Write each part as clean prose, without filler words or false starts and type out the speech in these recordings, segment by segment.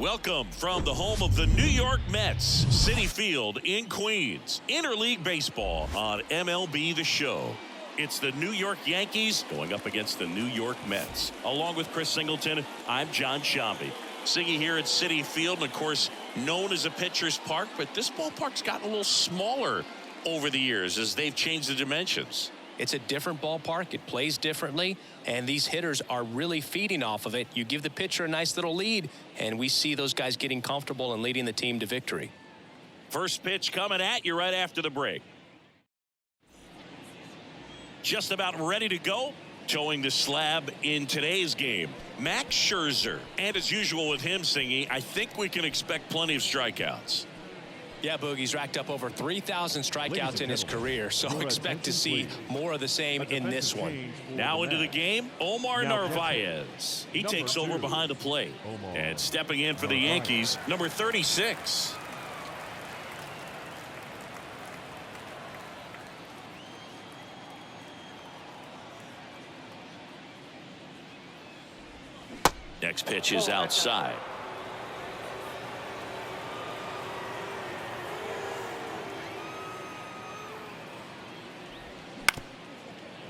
Welcome from the home of the New York Mets, Citi Field in Queens. Interleague baseball on MLB The Show. It's the New York Yankees going up against the New York Mets. Along with Chris Singleton, I'm John Shambi. Singy here at Citi Field, and of course, known as a pitcher's park, but this ballpark's gotten a little smaller over the years as they've changed the dimensions. It's a different ballpark. It plays differently, and these hitters are really feeding off of it. You give the pitcher a nice little lead, and we see those guys getting comfortable and leading the team to victory. First pitch coming at you right after the break. Just about ready to go. Towing the slab in today's game, Max Scherzer. And as usual with him, Singy, I think we can expect plenty of strikeouts. Yeah, Boogie's racked up over 3,000 strikeouts in his career, so expect to see more of the same in this one. Now into the game, Omar Narvaez. He takes over behind the plate. And stepping in for the Yankees, number 36. Next pitch is outside.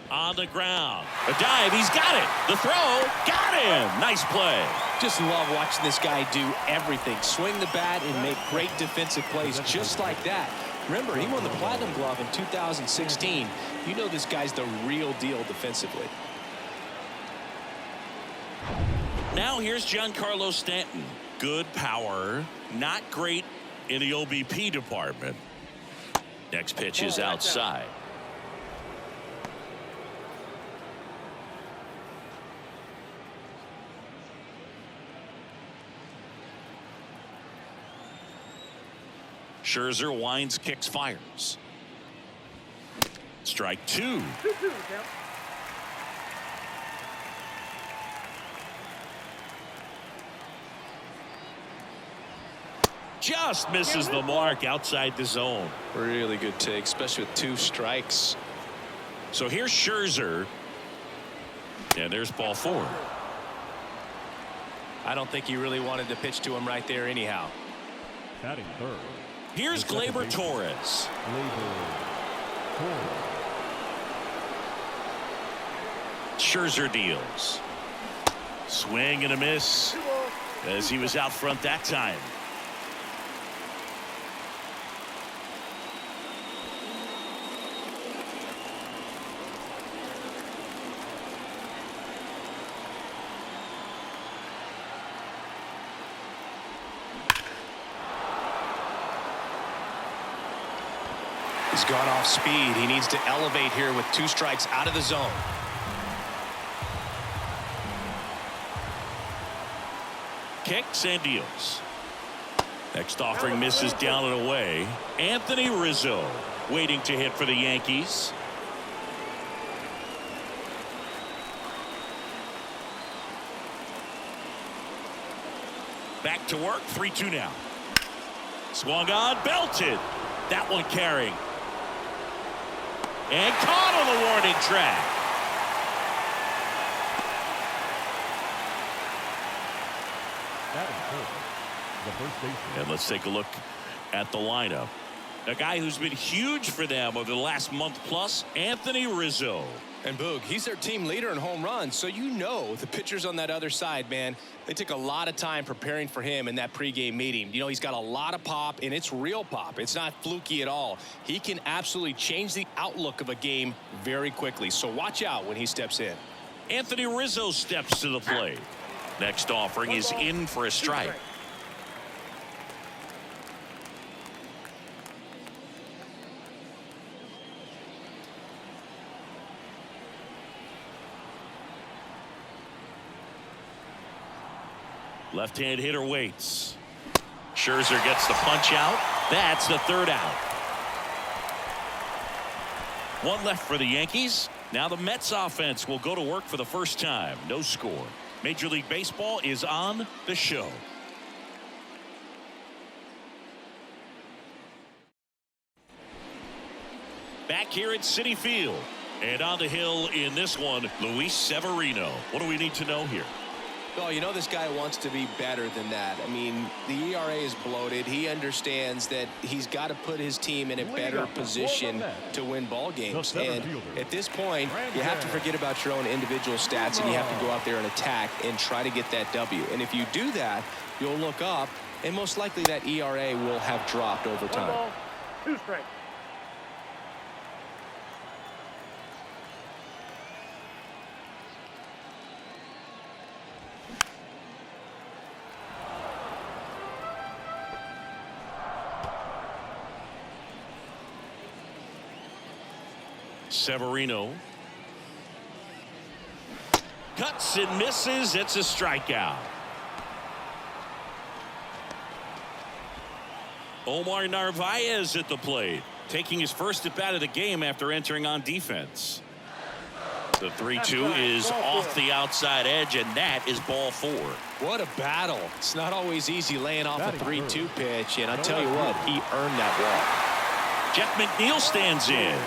On the ground. A dive. He's got it. The throw. Got him. Nice play. Just love watching this guy do everything. Swing the bat and make great defensive plays just like that. Remember, he won the Platinum Glove in 2016. You know this guy's the real deal defensively. Now here's Giancarlo Stanton. Good power. Not great in the OBP department. Next pitch is outside. Scherzer winds, kicks, fires. Strike two. Just misses the mark outside the zone. Really good take, especially with 2 strikes. So here's Scherzer. And there's ball 4. I don't think he really wanted to pitch to him right there anyhow. Batting third. Here's Gleyber Torres. Scherzer deals. Swing and a miss as he was out front that time. He's gone off speed. He needs to elevate here with 2 strikes out of the zone. Kicks and deals. Next offering misses down and away. Anthony Rizzo waiting to hit for the Yankees. Back to work. 3-2 now. Swung on, belted. That one carrying. And caught on the warning track. And let's take a look at the lineup. A guy who's been huge for them over the last month plus, Anthony Rizzo. And Boog, he's their team leader in home runs, so you know the pitchers on that other side, man, they took a lot of time preparing for him in that pregame meeting. You know, he's got a lot of pop, and it's real pop. It's not fluky at all. He can absolutely change the outlook of a game very quickly, so watch out when he steps in. Anthony Rizzo steps to the plate. Next offering is in for a strike. Left-hand hitter waits. Scherzer gets the punch out. That's the 3rd out. 1 left for the Yankees. Now the Mets offense will go to work for the first time. No score. Major League Baseball is on the show. Back here at Citi Field. And on the hill in this one, Luis Severino. What do we need to know here? Well, you know this guy wants to be better than that. I mean, the ERA is bloated. He understands that he's got to put his team in a better position to win ball games. And at this point, you have to forget about your own individual stats, and you have to go out there and attack and try to get that W. And if you do that, you'll look up, and most likely that ERA will have dropped over time. 1 ball, 2 strikes. Severino cuts and misses. It's a strikeout. Omar Narvaez at the plate, taking his first at bat of the game after entering on defense. The 3-2 is off the outside edge, and that is ball 4. What a battle. It's not always easy laying off a 3-2 pitch, and I'll tell you what, he earned that walk. Jeff McNeil stands in.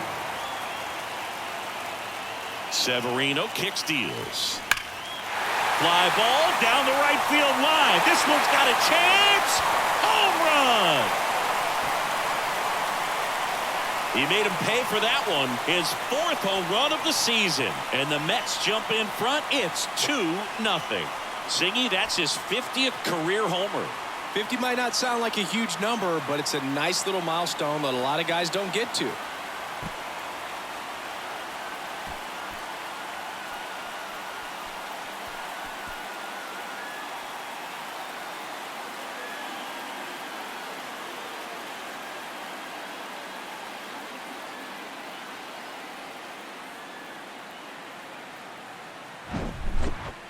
Severino kicks, deals. Fly ball down the right field line. This one's got a chance. Home run. He made him pay for that one. His 4th home run of the season. And the Mets jump in front. It's 2-0. Singy, that's his 50th career homer. 50 might not sound like a huge number, but it's a nice little milestone that a lot of guys don't get to.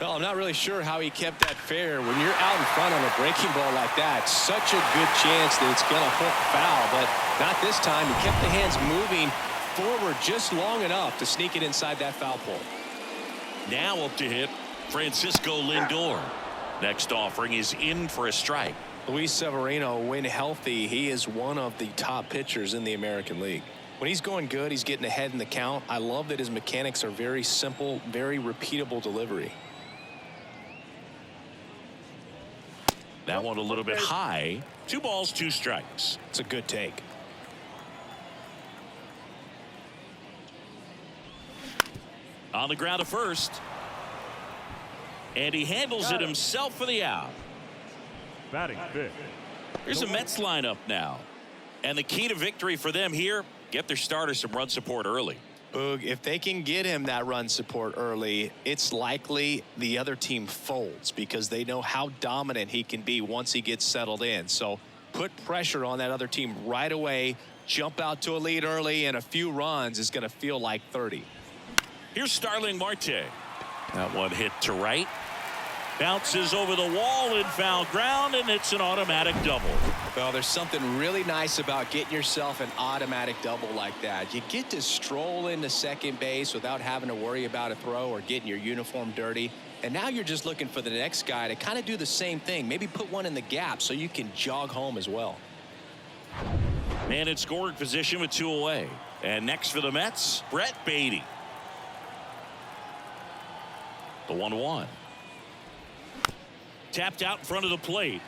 Well, I'm not really sure how he kept that fair. When you're out in front on a breaking ball like that, such a good chance that it's going to hook foul, but not this time. He kept the hands moving forward just long enough to sneak it inside that foul pole. Now up to hit Francisco Lindor. Next offering is in for a strike. Luis Severino, when healthy, he is one of the top pitchers in the American League. When he's going good, he's getting ahead in the count. I love that his mechanics are very simple, very repeatable delivery. That one a little bit high. 2 balls, 2 strikes. It's a good take. On the ground to first. And he handles it himself for the out. Batting 5th. Here's the Mets lineup now. And the key to victory for them here, get their starter some run support early. Boog, if they can get him that run support early, it's likely the other team folds because they know how dominant he can be once he gets settled in. So put pressure on that other team right away, jump out to a lead early, and a few runs is going to feel like 30. Here's Starling Marte. That one hit to right. Bounces over the wall in foul ground, and it's an automatic double. Well, there's something really nice about getting yourself an automatic double like that. You get to stroll into second base without having to worry about a throw or getting your uniform dirty. And now you're just looking for the next guy to kind of do the same thing. Maybe put one in the gap so you can jog home as well. Man in scoring position with 2 away. And next for the Mets, Brett Beatty. The 1-1. Tapped out in front of the plate.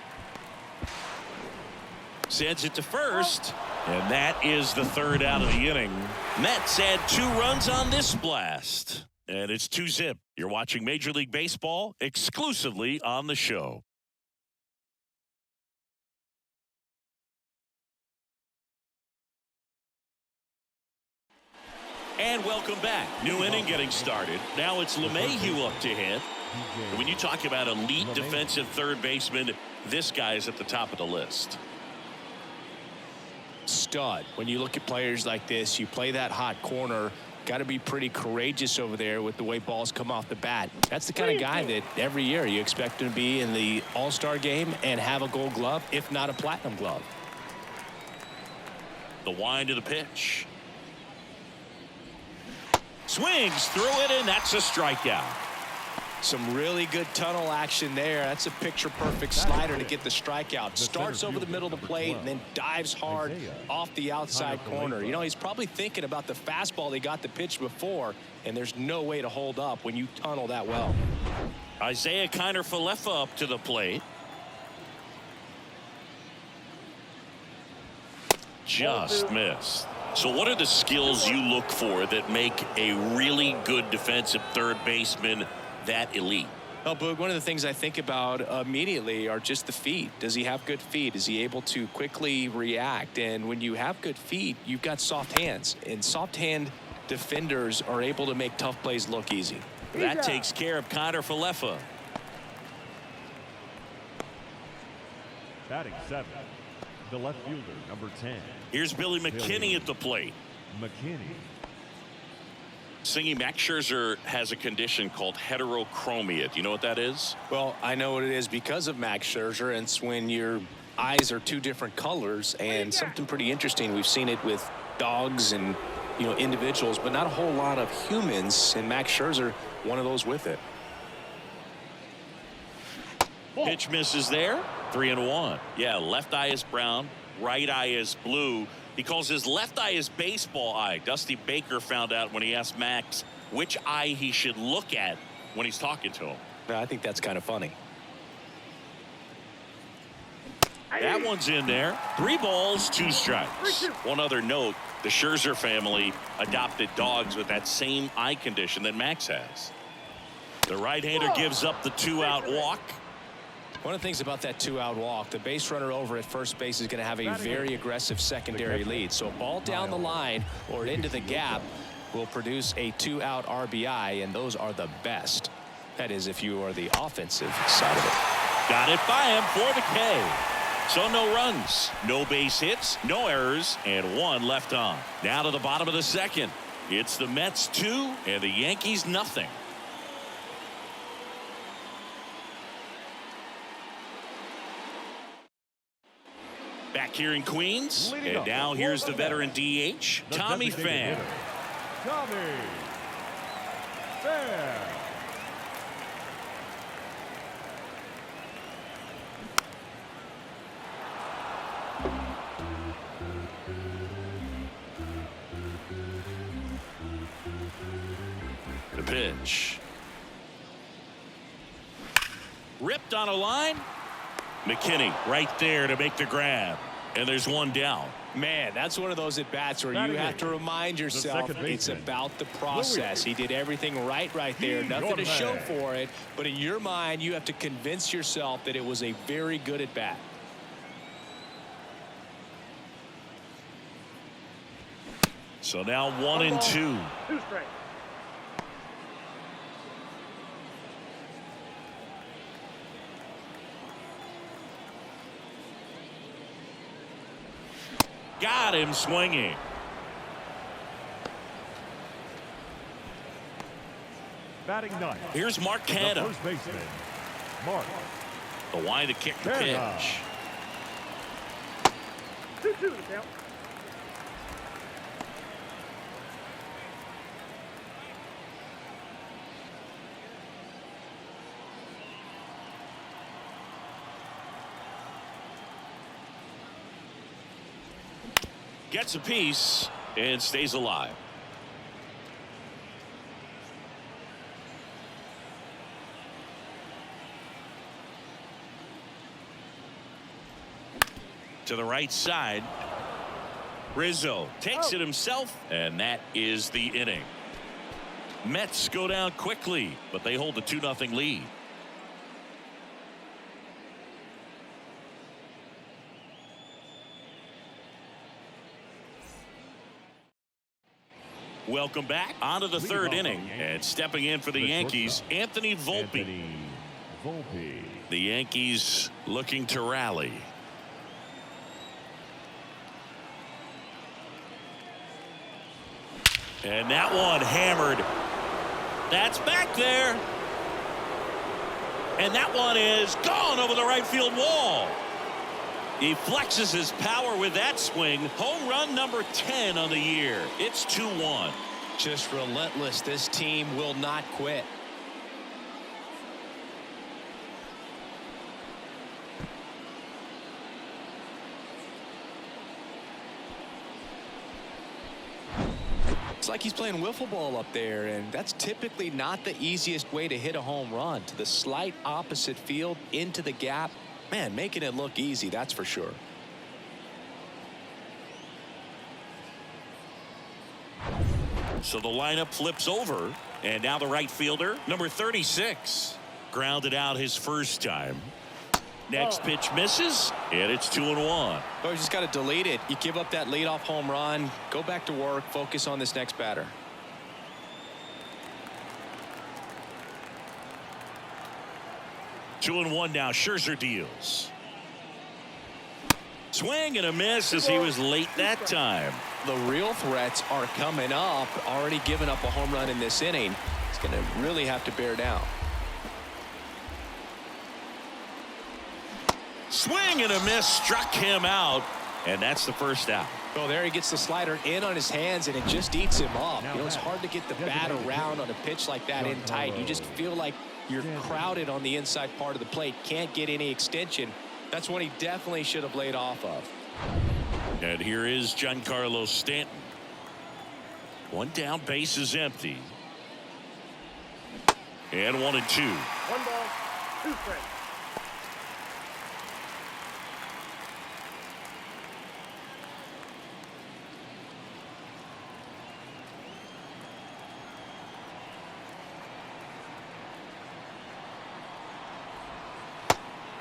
Sends it to first. And that is the 3rd out of the inning. Mets had 2 runs on this blast. And it's 2-zip. You're watching Major League Baseball exclusively on the show. And welcome back. New inning getting started. Now it's LeMahieu up to hit. And when you talk about elite defensive third baseman, this guy is at the top of the list. Stud. When you look at players like this, you play that hot corner, got to be pretty courageous over there with the way balls come off the bat. That's the kind of guy that every year you expect him to be in the All-Star game and have a Gold Glove, if not a Platinum Glove. The wind of the pitch. Swings through it, and that's a strikeout. Some really good tunnel action there. That's a picture-perfect slider to get the strikeout. Starts over the middle of the plate and then dives hard off the outside corner. You know, he's probably thinking about the fastball they got the pitch before, and there's no way to hold up when you tunnel that well. Isaiah Kiner-Falefa up to the plate. Just missed. So what are the skills you look for that make a really good defensive third baseman that elite? Well, Boog, one of the things I think about immediately are just the feet. Does he have good feet? Is he able to quickly react? And when you have good feet, you've got soft hands. And soft hand defenders are able to make tough plays look easy. That takes care of Kiner-Falefa. Batting 7, the left fielder, number 10. Here's Billy McKinney at the plate. McKinney. Singy, Max Scherzer has a condition called heterochromia. Do you know what that is? Well, I know what it is because of Max Scherzer, and it's when your eyes are two different colors, and something pretty interesting. We've seen it with dogs and individuals, but not a whole lot of humans, and Max Scherzer, one of those with it. Pitch misses there. 3-1. Yeah, left eye is brown, right eye is blue. He calls his left eye his baseball eye. Dusty Baker found out when he asked Max which eye he should look at when he's talking to him. I think that's kind of funny. That one's in there. 3 balls, 2 strikes. One other note, the Scherzer family adopted dogs with that same eye condition that Max has. The right-hander gives up the 2-out walk. One of the things about that 2-out walk, the base runner over at first base is going to have a very aggressive secondary lead. So a ball down the line or into the gap will produce a 2-out RBI, and those are the best. That is, if you are the offensive side of it. Got it by him for the K. So no runs, no base hits, no errors, and 1 left on. Now to the bottom of the second. It's the Mets 2 and the Yankees nothing. Back here in Queens, and now here's the veteran DH, Tommy Pham. Tommy Pham. The pitch. Ripped on a line. McKinney right there to make the grab. And there's 1 down. Man, that's one of those at-bats where you have to remind yourself it's about the process. He did everything right there. Nothing to show for it. But in your mind, you have to convince yourself that it was a very good at-bat. So now 1-2. 2 strikes. Got him swinging. Batting 9. Here's Mark Canha. First baseman, Mark. The line to kick the Canha. pitch. 2-2 the count. Gets a piece and stays alive. To the right side. Rizzo takes it himself, and that is the inning. Mets go down quickly, but they hold a 2-0 lead. Welcome back onto the 3rd inning, and stepping in for the Yankees, Anthony Volpe. The Yankees looking to rally. And that one hammered. That's back there. And that one is gone over the right field wall. He flexes his power with that swing. Home run number 10 on the year. It's 2-1. Just relentless. This team will not quit. Looks like he's playing wiffle ball up there, and that's typically not the easiest way to hit a home run. To the slight opposite field, into the gap. Man, making it look easy, that's for sure. So the lineup flips over, and now the right fielder, number 36, grounded out his first time. Next pitch misses, and it's 2-1. Oh, you just got to delete it. You give up that leadoff home run, go back to work, focus on this next batter. Two and one now. Scherzer deals. Swing and a miss as he was late that time. The real threats are coming up. Already given up a home run in this inning. He's going to really have to bear down. Swing and a miss, struck him out, and that's the first out. Oh, there he gets the slider in on his hands, and it just eats him up. You know, it's hard to get the bat around on a pitch like that in tight. You just feel like you're crowded on the inside part of the plate. Can't get any extension. That's what he definitely should have laid off of. And here is Giancarlo Stanton. One down, base is empty. And 1-2. 1 ball, 2 strikes.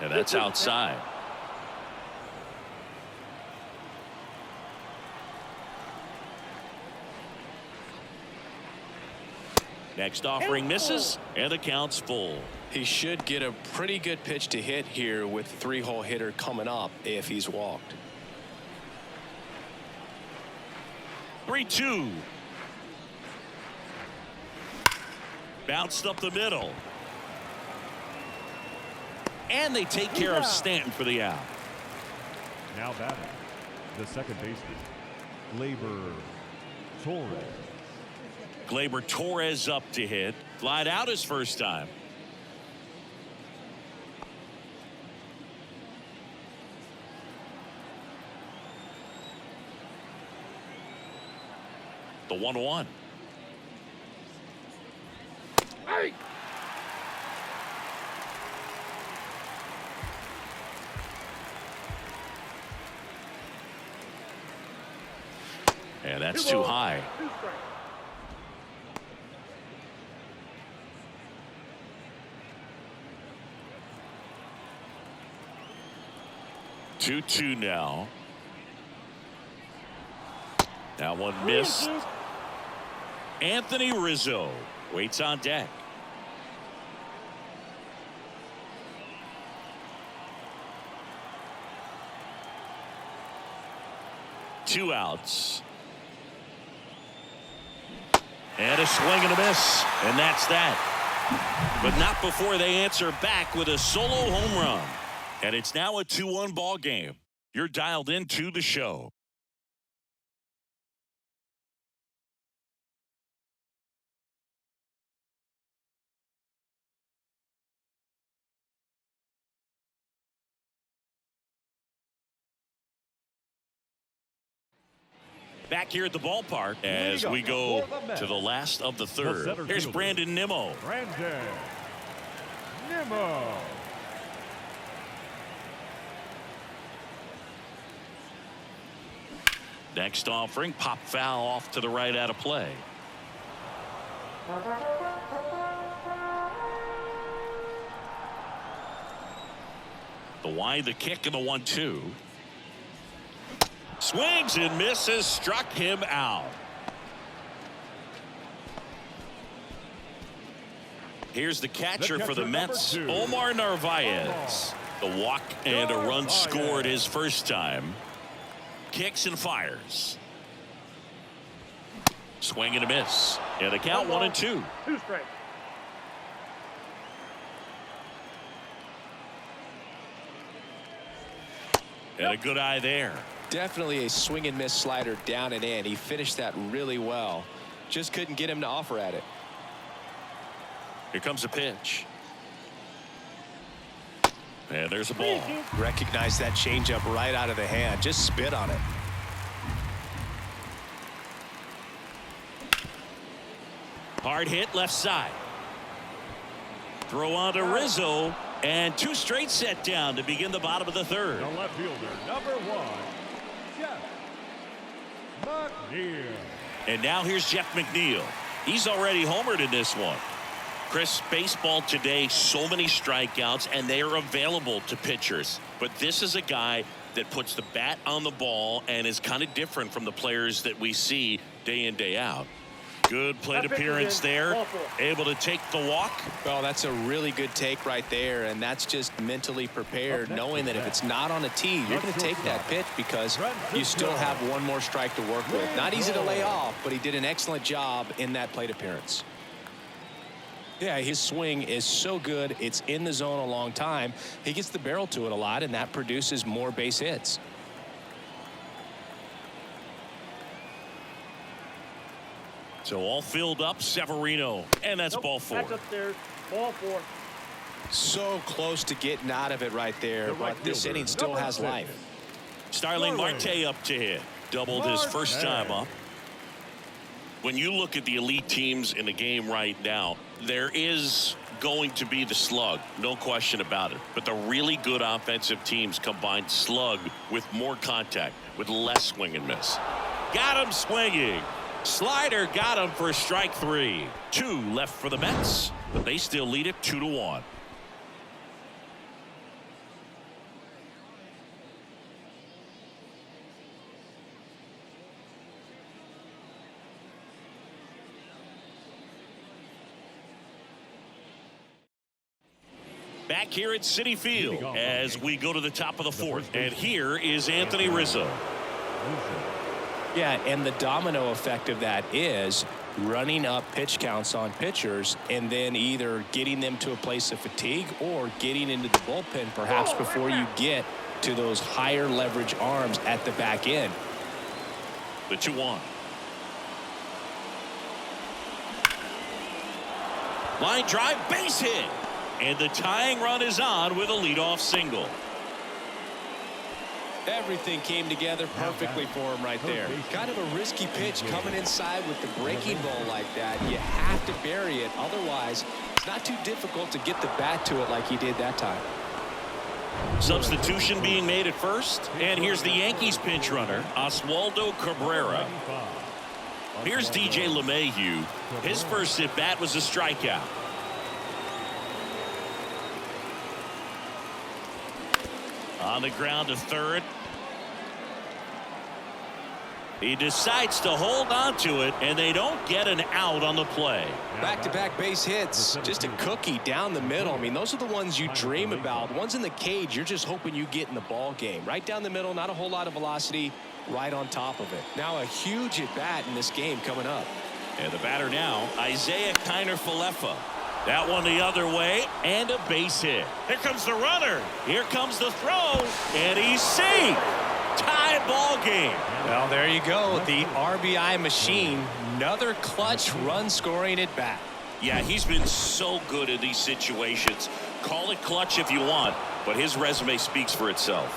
And that's outside. Next offering misses, and the count's full. He should get a pretty good pitch to hit here with the 3-hole hitter coming up if he's walked. 3-2. Bounced up the middle. And they take care of Stanton for the out. Now batting, the second baseman, Gleyber Torres. Gleyber Torres up to hit. Flied out his first time. The 1-1. Hey! And that's too high. 2 strikes. Two now. Now one missed. Anthony Rizzo waits on deck. Two outs. And a swing and a miss. And that's that. But not before they answer back with a solo home run. And it's now a 2-1 ball game. You're dialed into the show. Back here at the ballpark as we go to the last of the third. Here's Brandon Nimmo. Brandon Nimmo. Next offering, pop foul off to the right out of play. The wide, the kick, and the 1-2. Swings and misses, struck him out. Here's the catcher for the Mets, Omar Narvaez. The walk and a run scored his first time. Kicks and fires. Swing and a miss. And the count 1-2. 2 strikes. And a good eye there. Definitely a swing and miss slider down and in. He finished that really well. Just couldn't get him to offer at it. Here comes a pitch. And there's a ball. Recognize that changeup right out of the hand. Just spit on it. Hard hit left side. Throw on to Rizzo. And 2 straight set down to begin the bottom of the third. The left fielder, number 1, Jeff McNeil. And now here's Jeff McNeil. He's already homered in this one. Chris, baseball today, so many strikeouts, and they are available to pitchers. But this is a guy that puts the bat on the ball and is kind of different from the players that we see day in, day out. Good plate appearance there. Able to take the walk. Well, that's a really good take right there, and that's just mentally prepared, knowing that if it's not on a tee, you're going to take that pitch because you still have one more strike to work with. Not easy to lay off, but he did an excellent job in that plate appearance. Yeah, his swing is so good. It's in the zone a long time. He gets the barrel to it a lot, and that produces more base hits. So all filled up, Severino, and that's ball 4. That's upstairs. Ball 4. So close to getting out of it right there, but this inning still has life. Starling Marte up to hit. Doubled his first time up. When you look at the elite teams in the game right now, there is going to be the slug, no question about it. But the really good offensive teams combine slug with more contact, with less swing and miss. Got him swinging. Slider got him for strike 3. 2 left for the Mets, but they still lead it 2-1. Back here at Citi Field as we go to the top of the 4th. And here is Anthony Rizzo. Yeah, and the domino effect of that is running up pitch counts on pitchers and then either getting them to a place of fatigue or getting into the bullpen perhaps before you get to those higher leverage arms at the back end. The 2-1. Line drive, base hit. And the tying run is on with a leadoff single. Everything came together perfectly for him right there. Kind of a risky pitch coming inside with the breaking ball like that. You have to bury it. Otherwise, it's not too difficult to get the bat to it like he did that time. Substitution being made at first. And here's the Yankees pinch runner, Oswaldo Cabrera. Here's DJ LeMahieu. His first at bat was a strikeout. On the ground to third. He decides to hold on to it, and they don't get an out on the play. Back-to-back base hits. Just a cookie down the middle. I mean, those are the ones you dream about. Ones in the cage, you're just hoping you get in the ball game. Right down the middle, not a whole lot of velocity, right on top of it. Now a huge at-bat in this game coming up. And the batter now, Isaiah Kiner-Falefa. That one the other way, and a base hit. Here comes the runner. Here comes the throw, and he's safe. Tie ball game. Well, there you go. The RBI machine. Another clutch run scoring at bat. Yeah, he's been so good in these situations. Call it clutch if you want, but his resume speaks for itself.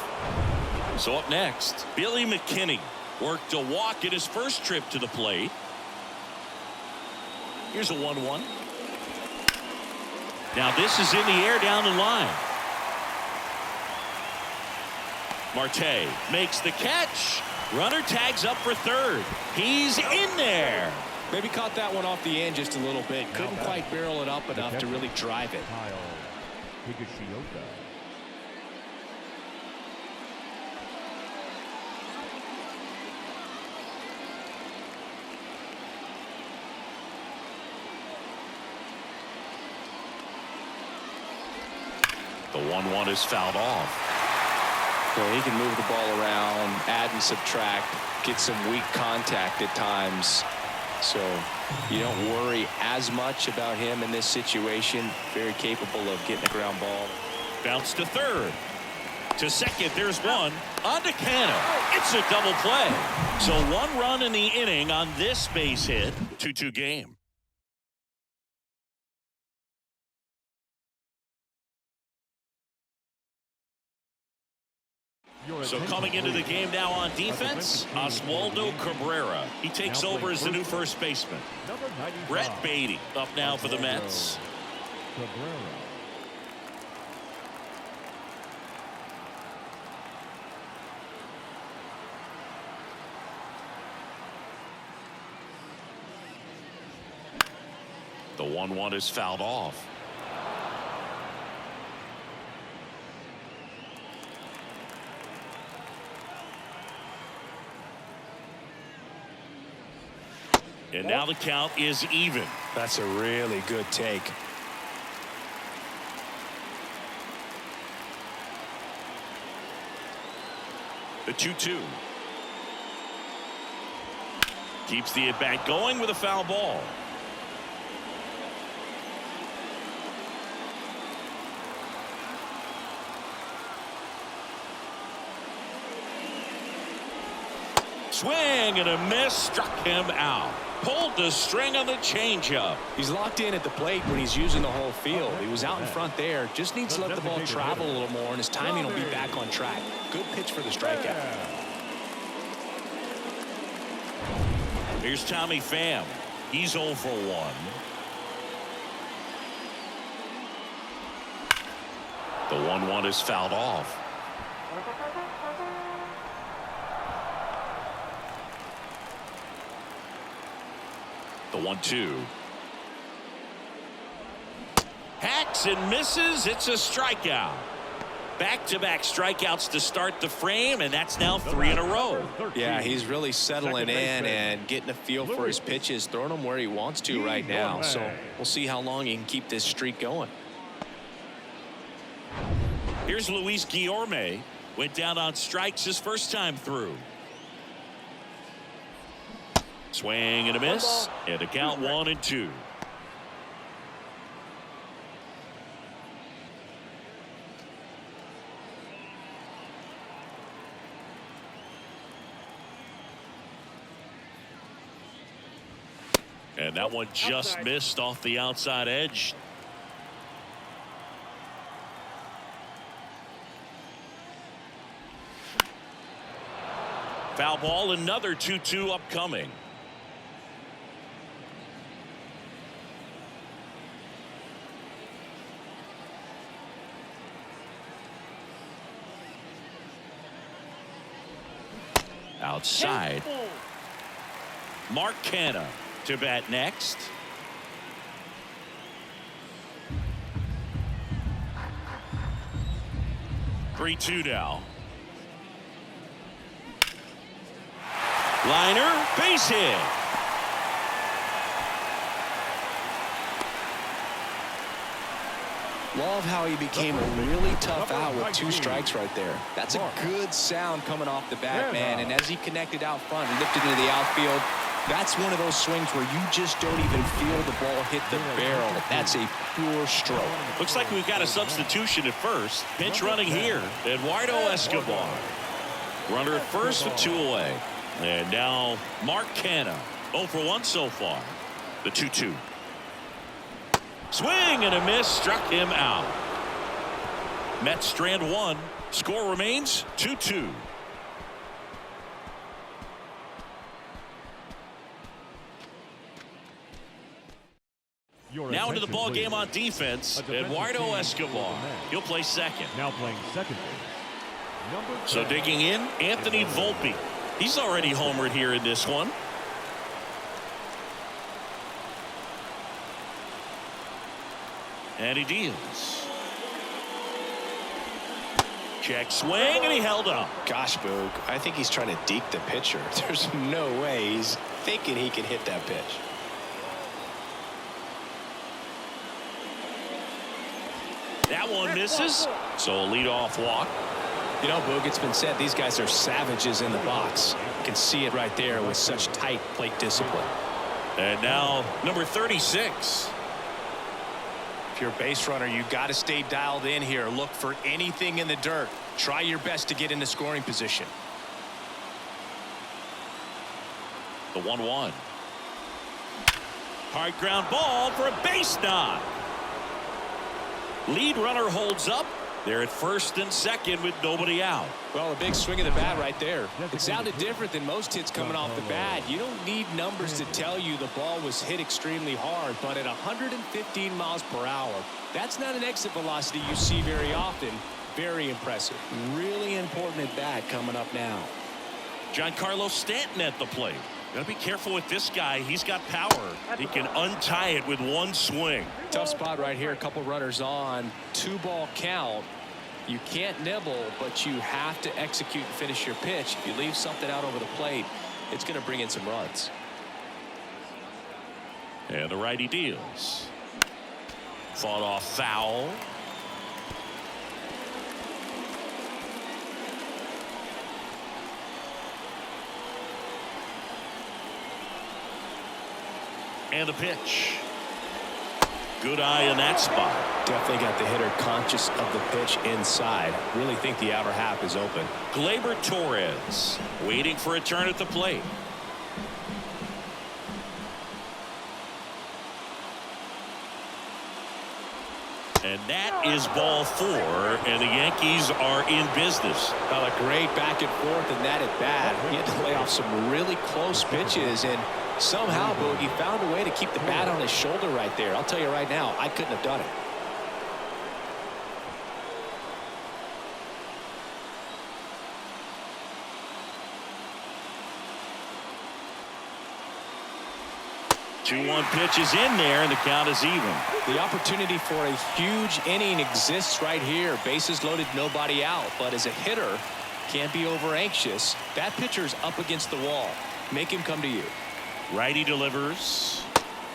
So up next, Billy McKinney worked a walk in his first trip to the plate. Here's a 1-1. Now this is in the air down the line. Marte makes the catch. Runner tags up for third. He's in there. Maybe caught that one off the end just a little bit. Couldn't quite barrel it up enough to really drive it. The 1-1 is fouled off. So he can move the ball around, add and subtract, get some weak contact at times. So you don't worry as much about him in this situation. Very capable of getting a ground ball. Bounce to third. To second, there's one. On to Cano. It's a double play. So 1 run in the inning on this base hit. 2-2 game. So coming into the game now on defense, Oswaldo Cabrera. He takes over as the new first baseman. Brett Beatty up now for the Mets. The 1-1 is fouled off. And now the count is even. That's a really good take. The 2-2. Keeps the at-bat going with a foul ball. Swing and a miss, struck him out. Pulled the string on the changeup. He's locked in at the plate when he's using the whole field. He was out in front there. Just needs to let the ball travel a little more, and his timing will be back on track. Good pitch for the strikeout. Here's Tommy Pham. He's 0 for 1. The 1-1 is fouled off. The 1-2. Hacks and misses. It's a strikeout. Back-to-back strikeouts to start the frame, and that's now 3 in a row. Yeah, he's really settling in and getting a feel for his pitches, throwing them where he wants to right now. So we'll see how long he can keep this streak going. Here's Luis Guillorme. Went down on strikes his first time through. Swing and a miss, and a count 1-2. And that one just missed off the outside edge. Foul ball, another 2-2 upcoming. Outside. Mark Canha to bat next. Three-2 now. Liner, base hit. Love how he became a really tough out with 2 strikes right there. That's a good sound coming off the bat, man. And as he connected out front and lifted into the outfield, that's one of those swings where you just don't even feel the ball hit the barrel. That's a pure stroke. Looks like we've got a substitution at first. Pinch running here, Eduardo Escobar. Runner at first with 2 away. And now Mark Canha, 0 for 1 so far. The 2-2. Swing and a miss, struck him out. Mets strand 1. Score remains 2-2. Now into the ball game on defense, Eduardo Escobar. He'll play second. Now playing second base. So digging in, Anthony Volpe. He's already homered here in this one. And he deals. Check swing, and he held up. Gosh, Boog, I think he's trying to deke the pitcher. There's no way he's thinking he can hit that pitch. That one misses. So a leadoff walk. You know, Boog, it's been said these guys are savages in the box. You can see it right there with such tight plate discipline. And now number 36. If you're a base runner, you've got to stay dialed in here. Look for anything in the dirt. Try your best to get into scoring position. The 1-1. Hard ground ball for a base knock. Lead runner holds up, They're at first and second with nobody out. Well, a big swing of the bat right there. It sounded different than most hits coming off the bat. You don't need numbers to tell you the ball was hit extremely hard, but at 115 miles per hour, that's not an exit velocity you see very often. Very impressive. Really important at bat coming up now. Giancarlo Stanton at the plate. Got to be careful with this guy. He's got power. He can untie it with one swing. Tough spot right here. A couple runners on. 2-ball count. You can't nibble, but you have to execute and finish your pitch. If you leave something out over the plate, it's going to bring in some runs. And the righty deals. Fought off foul. And the pitch. Good eye in that spot. Definitely got the hitter conscious of the pitch inside. Really think the outer half is open. Gleyber Torres waiting for a turn at the plate. And that is ball 4, and the Yankees are in business. Well, a great back and forth in that at bat. He had to lay off some really close pitches, and somehow, Boogie found a way to keep the bat on his shoulder right there. I'll tell you right now, I couldn't have done it. Two-one pitch is in there, and the count is even. The opportunity for a huge inning exists right here. Bases loaded, nobody out. But as a hitter, can't be over anxious. That pitcher's up against the wall. Make him come to you. Righty delivers,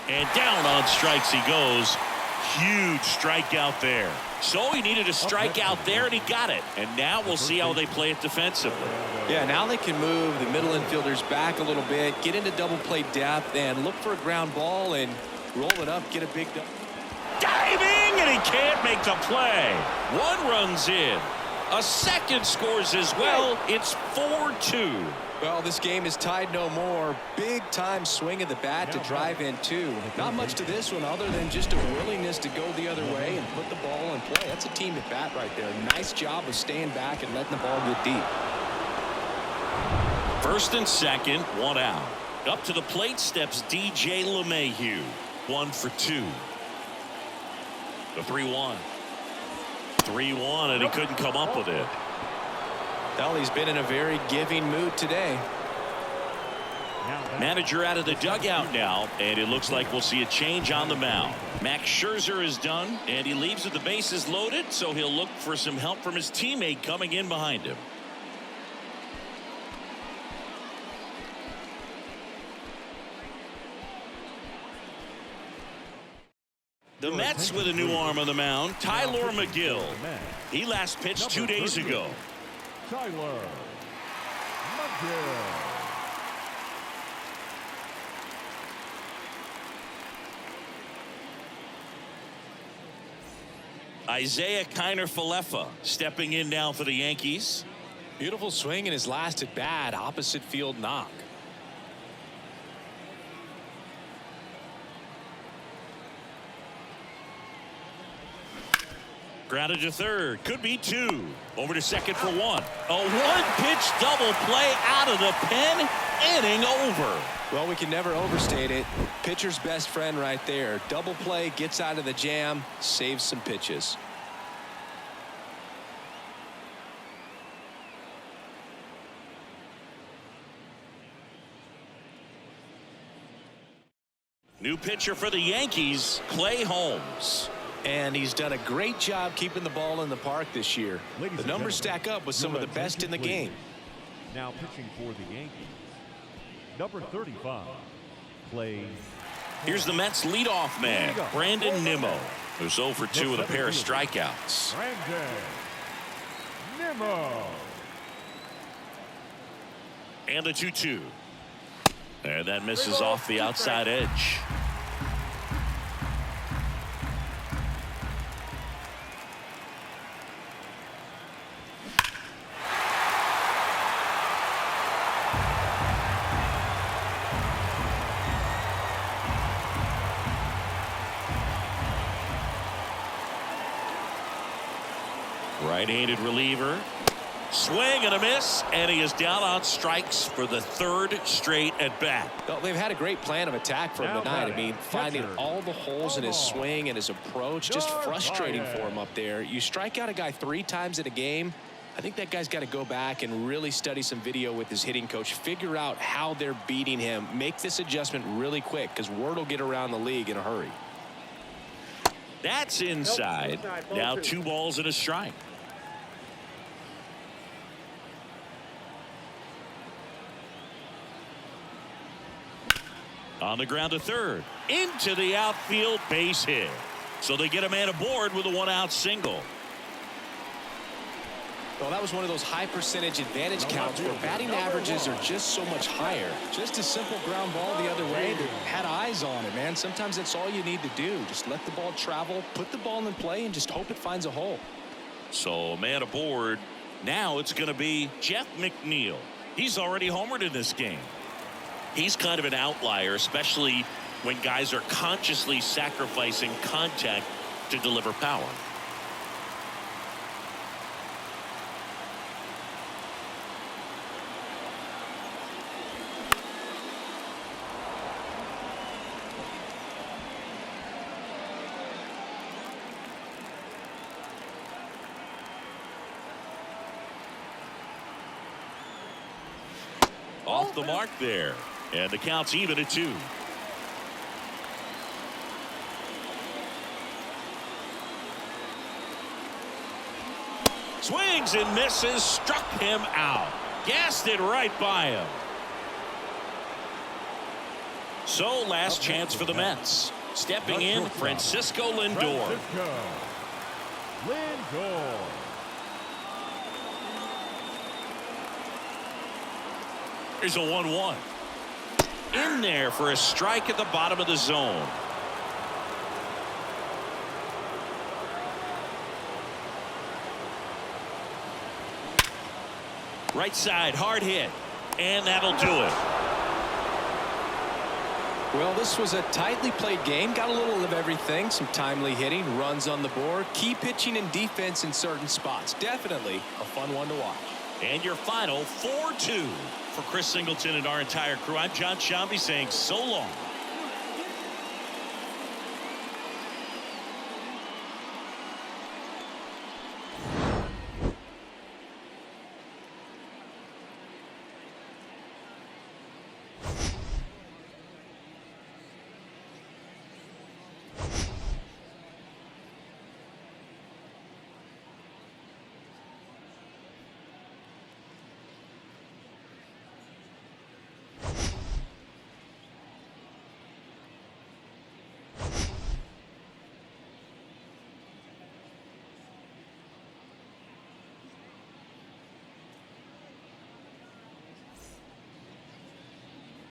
and down on strikes he goes. Huge strikeout there. So he needed a strikeout there, and he got it. And now we'll see how they play it defensively. Yeah, now they can move the middle infielders back a little bit, get into double play depth, and look for a ground ball and roll it up, get a big diving, and he can't make the play. One runs in. A second scores as well. It's 4-2. Well, this game is tied no more. Big time swing of the bat to drive in 2. Not much to this one other than just a willingness to go the other way and put the ball in play. That's a team at bat right there. Nice job of staying back and letting the ball get deep. First and second, one out. Up to the plate steps DJ LeMahieu. 1 for 2. The 3-1. 3-1, and he couldn't come up with it. Well, he's been in a very giving mood today. Manager out of the dugout now, and it looks like we'll see a change on the mound. Max Scherzer is done, and he leaves with the bases loaded, so he'll look for some help from his teammate coming in behind him. The Mets with a new arm on the mound, Tyler McGill. He last pitched 2 days ago. Tyler McGill. Isaiah Kiner-Falefa stepping in now for the Yankees. Beautiful swing in his last at bat, opposite field knock. Grounded to third, could be 2. Over to second for 1. A one-pitch double play out of the pen. Inning over. Well, we can never overstate it. Pitcher's best friend right there. Double play, gets out of the jam, saves some pitches. New pitcher for the Yankees, Clay Holmes. And he's done a great job keeping the ball in the park this year. The numbers stack up with some of the best in the game. Now pitching for the Yankees, number 35, Clay. Here's the Mets leadoff man, Brandon Nimmo, who's 0 for 2 with a pair of strikeouts. Brandon Nimmo. And the 2-2. And that misses off the outside edge. Right-handed reliever. Swing and a miss, and he is down on strikes for the third straight at bat. Well, they've had a great plan of attack for him tonight. I mean, finding catcher, all the holes in his swing and his approach, just frustrating for him up there. You strike out a guy 3 times in a game. I think that guy's got to go back and really study some video with his hitting coach, figure out how they're beating him, make this adjustment really quick, because word will get around the league in a hurry. That's inside. Now 2 balls and a strike. On the ground to third. Into the outfield, base hit. So they get a man aboard with a 1-out single. Well, that was one of those high percentage advantage counts where batting averages are just so much higher. Just a simple ground ball the other way that had eyes on it, man. Sometimes that's all you need to do. Just let the ball travel, put the ball in play, and just hope it finds a hole. So man aboard. Now it's going to be Jeff McNeil. He's already homered in this game. He's kind of an outlier, especially when guys are consciously sacrificing contact to deliver power. Off the mark there. And the count's even at 2. Swings and misses, struck him out. Gassed it right by him. So last chance for the Mets. Stepping in, Francisco Lindor. Here's a 1-1. In there for a strike at the bottom of the zone. Right side, hard hit. And that'll do it. Well, this was a tightly played game. Got a little of everything. Some timely hitting, runs on the board, key pitching and defense in certain spots. Definitely a fun one to watch. And your final 4-2. For Chris Singleton and our entire crew, I'm John Shambi saying so long.